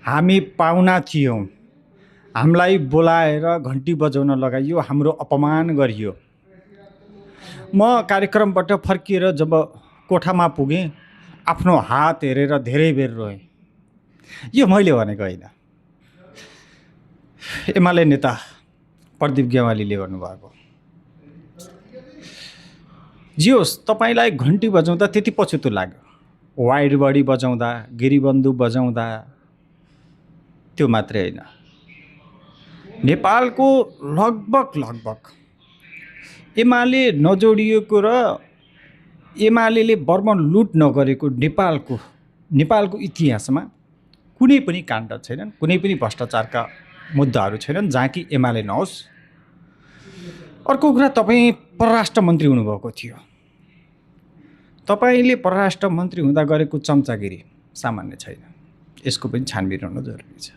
हामी पाहुना थियौँ, हामीलाई बोलाएर घन्टी बजाउन लगाइयो, हाम्रो अपमान गरियो। म कार्यक्रमबाट फर्किएर जब कोठामा पुगेँ, आफ्नो हात हेरेर धेरै बेर रोएँ। यो मैले भनेको होइन, एमाले नेता प्रदीप गेवालीले भन्नुभएको। जे होस्, तपाईँलाई घन्टी बजाउँदा त्यति पछुतो लाग्यो, वाइड बडी बजाउँदा, गिरीबन्धु बजाउँदा, त्यो मात्रै होइन, नेपालको लगभग एमाले नजोडिएको र एमाले बर्मन लुट नगरेको नेपालको इतिहासमा कुनै पनि काण्ड छैनन्, कुनै पनि भ्रष्टाचारका मुद्दाहरू छैनन् जहाँ कि एमाले नहोस्। अर्को कुरा, तपाईँ परराष्ट्र मन्त्री हुनुभएको थियो। तपाईँले परराष्ट्र मन्त्री हुँदा गरेको चम्चागिरी सामान्य छैन, यसको पनि छानबिन हुन जरुरी छ।